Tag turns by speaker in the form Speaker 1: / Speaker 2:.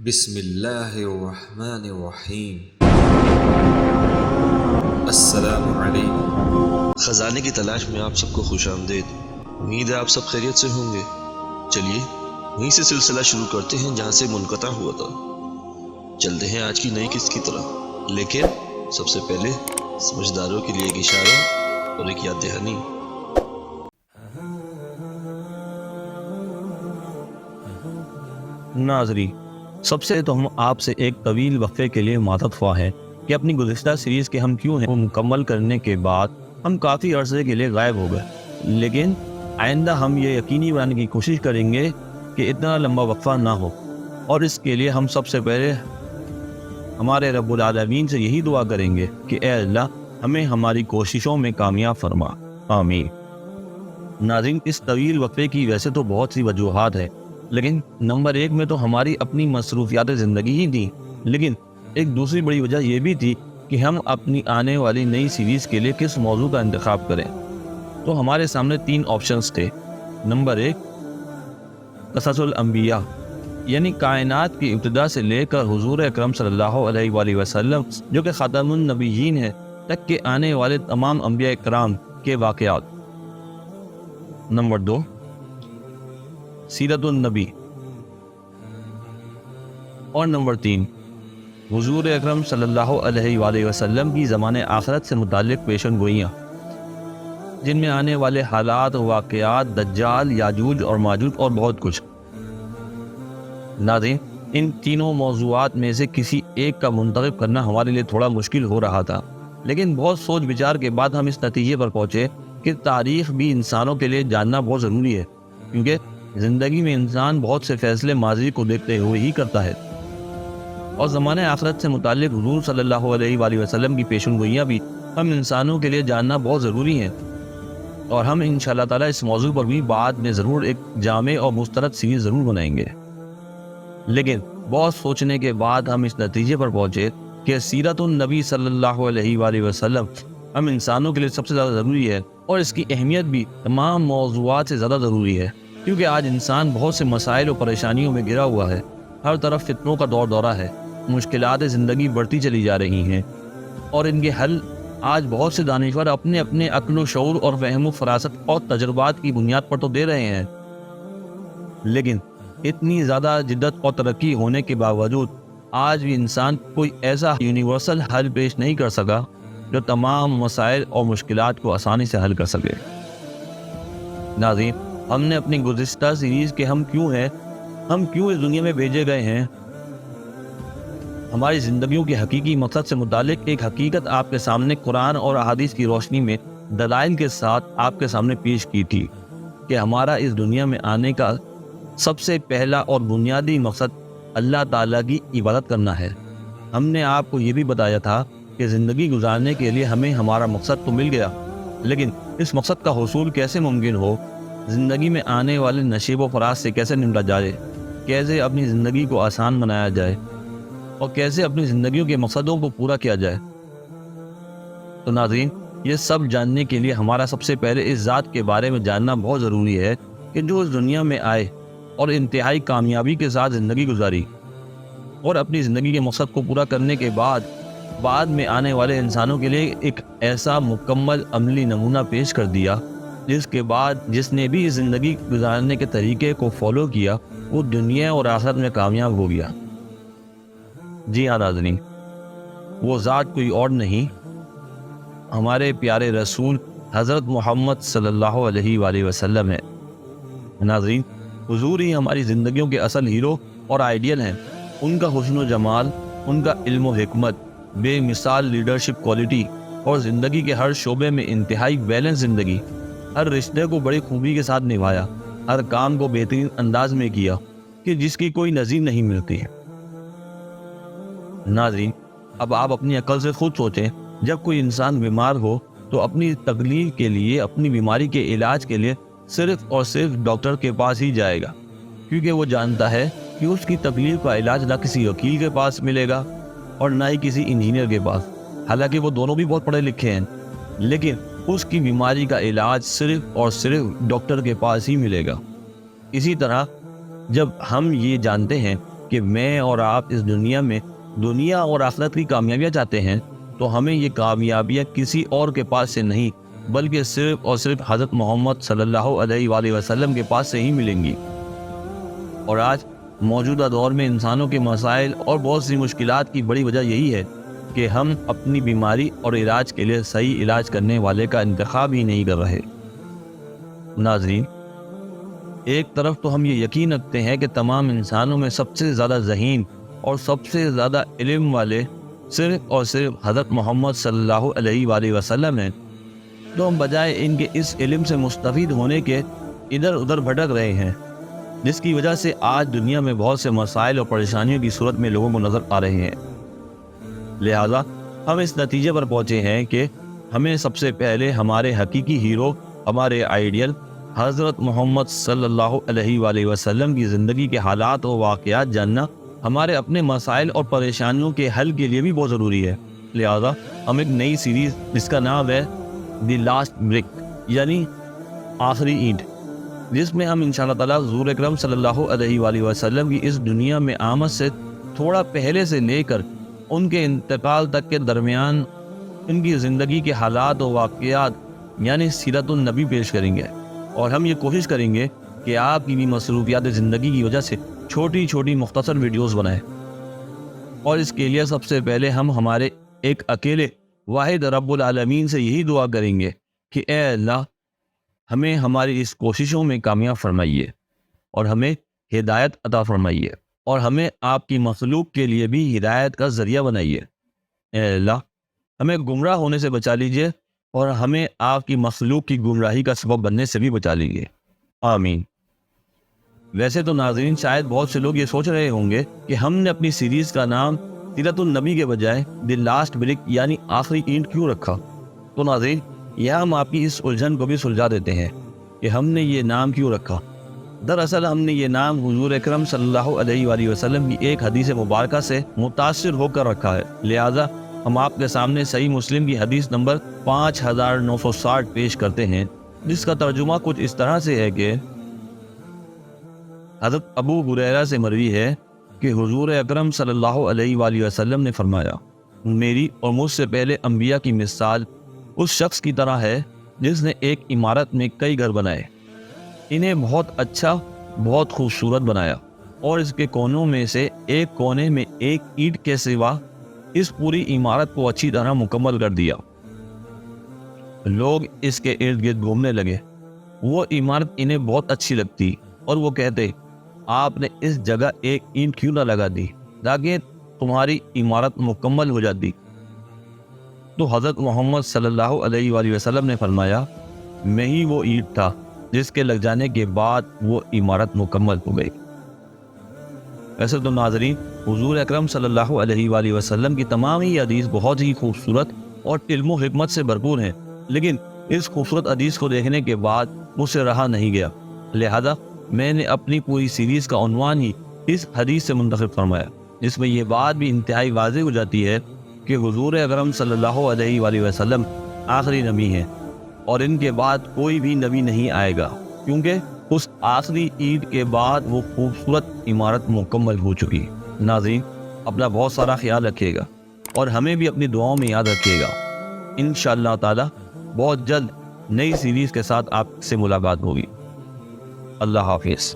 Speaker 1: بسم اللہ الرحمن الرحیم۔ السلام علیکم۔
Speaker 2: خزانے کی تلاش میں آپ سب کو خوش آمدید۔ امید ہے آپ سب خیریت سے ہوں گے۔ چلیے وہیں سے سلسلہ شروع کرتے ہیں جہاں سے منقطع ہوا تھا۔ چلتے ہیں آج کی نئی قسط کی طرف، لیکن سب سے پہلے سمجھداروں کے لیے ایک اشارہ اور ایک یاد دہانی۔
Speaker 3: ناظرین، سب سے تو ہم آپ سے ایک طویل وقفے کے لیے معذرت خواہ ہیں کہ اپنی گزشتہ سیریز کے ہم کیوں ہیں وہ مکمل کرنے کے بعد ہم کافی عرصے کے لیے غائب ہو گئے، لیکن آئندہ ہم یہ یقینی بنانے کی کوشش کریں گے کہ اتنا لمبا وقفہ نہ ہو، اور اس کے لیے ہم سب سے پہلے ہمارے رب العالمین سے یہی دعا کریں گے کہ اے اللہ ہمیں ہماری کوششوں میں کامیاب فرما، آمین۔ ناظرین، اس طویل وقفے کی ویسے تو بہت سی وجوہات ہیں، لیکن نمبر 1 میں تو ہماری اپنی مصروفیات زندگی ہی تھی، لیکن ایک دوسری بڑی وجہ یہ بھی تھی کہ ہم اپنی آنے والی نئی سیریز کے لیے کس موضوع کا انتخاب کریں۔ تو ہمارے سامنے 3 آپشنز تھے۔ نمبر 1، قصص الانبیاء، یعنی کائنات کی ابتدا سے لے کر حضور اکرم صلی اللہ علیہ وآلہ وسلم جو کہ خاتم النبیین ہیں تک کے آنے والے تمام انبیاء کرام کے واقعات۔ نمبر 2، سیرت النبی، اور نمبر 3، حضور اکرم صلی اللہ علیہ وآلہ وسلم کی زمان آخرت سے متعلق پیشن گوئیاں، جن میں آنے والے حالات، واقعات، دجال، یاجوج اور ماجوج اور بہت کچھ۔ ناظرین، ان تینوں موضوعات میں سے کسی ایک کا منتخب کرنا ہمارے لیے تھوڑا مشکل ہو رہا تھا، لیکن بہت سوچ بچار کے بعد ہم اس نتیجے پر پہنچے کہ تاریخ بھی انسانوں کے لیے جاننا بہت ضروری ہے، کیونکہ زندگی میں انسان بہت سے فیصلے ماضی کو دیکھتے ہوئے ہی کرتا ہے، اور زمانۂ آخرت سے متعلق حضور صلی اللہ علیہ وآلہ وسلم کی پیشن گوئیاں بھی ہم انسانوں کے لیے جاننا بہت ضروری ہیں، اور ہم انشاءاللہ تعالیٰ اس موضوع پر بھی بعد میں ضرور ایک جامع اور مسترد سیریز ضرور بنائیں گے۔ لیکن بہت سوچنے کے بعد ہم اس نتیجے پر پہنچے کہ سیرت النبی صلی اللہ علیہ وآلہ وسلم ہم انسانوں کے لیے سب سے زیادہ ضروری ہے، اور اس کی اہمیت بھی تمام موضوعات سے زیادہ ضروری ہے، کیونکہ آج انسان بہت سے مسائل اور پریشانیوں میں گھرا ہوا ہے، ہر طرف فتنوں کا دور دورہ ہے، مشکلات زندگی بڑھتی چلی جا رہی ہیں، اور ان کے حل آج بہت سے دانشور اپنے اپنے عقل و شعور اور فہم و فراست اور تجربات کی بنیاد پر تو دے رہے ہیں، لیکن اتنی زیادہ جدت اور ترقی ہونے کے باوجود آج بھی انسان کوئی ایسا یونیورسل حل پیش نہیں کر سکا جو تمام مسائل اور مشکلات کو آسانی سے حل کر سکے۔ ناظرین، ہم نے اپنی گزشتہ سیریز کے ہم کیوں اس دنیا میں بھیجے گئے ہیں، ہماری زندگیوں کے حقیقی مقصد سے متعلق ایک حقیقت آپ کے سامنے قرآن اور احادیث کی روشنی میں دلائل کے ساتھ آپ کے سامنے پیش کی تھی کہ ہمارا اس دنیا میں آنے کا سب سے پہلا اور بنیادی مقصد اللہ تعالیٰ کی عبادت کرنا ہے۔ ہم نے آپ کو یہ بھی بتایا تھا کہ زندگی گزارنے کے لیے ہمیں ہمارا مقصد تو مل گیا، لیکن اس مقصد کا حصول کیسے ممکن ہو، زندگی میں آنے والے نشیب و فراز سے کیسے نمٹا جائے، کیسے اپنی زندگی کو آسان بنایا جائے، اور کیسے اپنی زندگیوں کے مقصدوں کو پورا کیا جائے۔ تو ناظرین، یہ سب جاننے کے لیے ہمارا سب سے پہلے اس ذات کے بارے میں جاننا بہت ضروری ہے کہ جو اس دنیا میں آئے اور انتہائی کامیابی کے ساتھ زندگی گزاری، اور اپنی زندگی کے مقصد کو پورا کرنے کے بعد میں آنے والے انسانوں کے لیے ایک ایسا مکمل عملی نمونہ پیش کر دیا جس کے بعد جس نے بھی زندگی گزارنے کے طریقے کو فالو کیا وہ دنیا اور آخرت میں کامیاب ہو گیا۔ جی ہاں ناظرین، وہ ذات کوئی اور نہیں، ہمارے پیارے رسول حضرت محمد صلی اللہ علیہ وآلہ وسلم ہے۔ ناظرین، حضور ہی ہماری زندگیوں کے اصل ہیرو اور آئیڈیل ہیں۔ ان کا حسن و جمال، ان کا علم و حکمت، بے مثال لیڈرشپ کوالٹی، اور زندگی کے ہر شعبے میں انتہائی بیلنس زندگی، ہر رشتے کو بڑی خوبی کے ساتھ نبھایا، ہر کام کو بہترین انداز میں کیا کہ جس کی کوئی نظیر نہیں ملتی ہے۔ ناظرین، اب آپ اپنی عقل سے خود سوچیں، جب کوئی انسان بیمار ہو تو اپنی تکلیف کے لیے، اپنی بیماری کے علاج کے لیے صرف اور صرف ڈاکٹر کے پاس ہی جائے گا، کیونکہ وہ جانتا ہے کہ اس کی تکلیف کا علاج نہ کسی وکیل کے پاس ملے گا اور نہ ہی کسی انجینئر کے پاس، حالانکہ وہ دونوں بھی بہت پڑھے لکھے ہیں، لیکن اس کی بیماری کا علاج صرف اور صرف ڈاکٹر کے پاس ہی ملے گا۔ اسی طرح جب ہم یہ جانتے ہیں کہ میں اور آپ اس دنیا اور آخرت کی کامیابیاں چاہتے ہیں تو ہمیں یہ کامیابیاں کسی اور کے پاس سے نہیں بلکہ صرف اور صرف حضرت محمد صلی اللہ علیہ وآلہ وسلم کے پاس سے ہی ملیں گی۔ اور آج موجودہ دور میں انسانوں کے مسائل اور بہت سی مشکلات کی بڑی وجہ یہی ہے کہ ہم اپنی بیماری اور علاج کے لیے صحیح علاج کرنے والے کا انتخاب ہی نہیں کر رہے۔ ناظرین، ایک طرف تو ہم یہ یقین رکھتے ہیں کہ تمام انسانوں میں سب سے زیادہ ذہین اور سب سے زیادہ علم والے صرف اور صرف حضرت محمد صلی اللہ علیہ وآلہ وسلم ہیں، تو ہم بجائے ان کے اس علم سے مستفید ہونے کے ادھر ادھر بھٹک رہے ہیں، جس کی وجہ سے آج دنیا میں بہت سے مسائل اور پریشانیوں کی صورت میں لوگوں کو نظر آ رہے ہیں۔ لہذا ہم اس نتیجے پر پہنچے ہیں کہ ہمیں سب سے پہلے ہمارے حقیقی ہیرو، ہمارے آئیڈیل حضرت محمد صلی اللہ علیہ وآلہ وسلم کی زندگی کے حالات و واقعات جاننا ہمارے اپنے مسائل اور پریشانیوں کے حل کے لیے بھی بہت ضروری ہے۔ لہذا ہم ایک نئی سیریز جس کا نام ہے دی لاسٹ برک یعنی آخری اینٹ، جس میں ہم انشاءاللہ تعالیٰ حضور اکرم صلی اللہ علیہ وآلہ وسلم کی اس دنیا میں آمد سے تھوڑا پہلے سے لے کر ان کے انتقال تک کے درمیان ان کی زندگی کے حالات و واقعات یعنی سیرت النبی پیش کریں گے، اور ہم یہ کوشش کریں گے کہ آپ کی بھی مصروفیات زندگی کی وجہ سے چھوٹی چھوٹی مختصر ویڈیوز بنائیں۔ اور اس کے لیے سب سے پہلے ہم ہمارے ایک اکیلے واحد رب العالمین سے یہی دعا کریں گے کہ اے اللہ، ہمیں ہماری اس کوششوں میں کامیاب فرمائیے اور ہمیں ہدایت عطا فرمائیے، اور ہمیں آپ کی مخلوق کے لیے بھی ہدایت کا ذریعہ بنائیے۔ اے اللہ، ہمیں گمراہ ہونے سے بچا لیجئے اور ہمیں آپ کی مخلوق کی گمراہی کا سبب بننے سے بھی بچا لیجئے، آمین۔ ویسے تو ناظرین، شاید بہت سے لوگ یہ سوچ رہے ہوں گے کہ ہم نے اپنی سیریز کا نام سیرت النبی کے بجائے دی لاسٹ برک یعنی آخری اینٹ کیوں رکھا؟ تو ناظرین، یہاں ہم آپ کی اس الجھن کو بھی سلجھا دیتے ہیں کہ ہم نے یہ نام کیوں رکھا۔ دراصل ہم نے یہ نام حضور اکرم صلی اللہ علیہ وآلہ وسلم کی ایک حدیث مبارکہ سے متاثر ہو کر رکھا ہے۔ لہذا ہم آپ کے سامنے صحیح مسلم کی حدیث نمبر 5960 پیش کرتے ہیں، جس کا ترجمہ کچھ اس طرح سے ہے کہ حضرت ابو ہریرہ سے مروی ہے کہ حضور اکرم صلی اللہ علیہ وآلہ وسلم نے فرمایا، میری اور مجھ سے پہلے انبیاء کی مثال اس شخص کی طرح ہے جس نے ایک عمارت میں کئی گھر بنائے، انہیں بہت اچھا، بہت خوبصورت بنایا، اور اس کے کونوں میں سے ایک کونے میں ایک اینٹ کے سوا اس پوری عمارت کو اچھی طرح مکمل کر دیا۔ لوگ اس کے ارد گرد گھومنے لگے، وہ عمارت انہیں بہت اچھی لگتی اور وہ کہتے، آپ نے اس جگہ ایک اینٹ کیوں نہ لگا دی تاکہ تمہاری عمارت مکمل ہو جاتی؟ تو حضرت محمد صلی اللہ علیہ وآلہ وسلم نے فرمایا، میں ہی وہ اینٹ تھا جس کے لگ جانے کے بعد وہ عمارت مکمل ہو گئی۔ ویسے تو ناظرین، حضور اکرم صلی اللہ علیہ وآلہ وسلم کی تمام ہی حدیث بہت ہی خوبصورت اور علم و حکمت سے بھرپور ہیں، لیکن اس خوبصورت حدیث کو دیکھنے کے بعد مجھ سے رہا نہیں گیا، لہذا میں نے اپنی پوری سیریز کا عنوان ہی اس حدیث سے منتخب فرمایا، جس میں یہ بات بھی انتہائی واضح ہو جاتی ہے کہ حضور اکرم صلی اللہ علیہ وآلہ وسلم آخری نبی ہیں اور ان کے بعد کوئی بھی نبی نہیں آئے گا، کیونکہ اس آخری اینٹ کے بعد وہ خوبصورت عمارت مکمل ہو چکی۔ ناظرین، اپنا بہت سارا خیال رکھیے گا اور ہمیں بھی اپنی دعاؤں میں یاد رکھیے گا۔ انشاءاللہ تعالی بہت جلد نئی سیریز کے ساتھ آپ سے ملاقات ہوگی۔ اللہ حافظ۔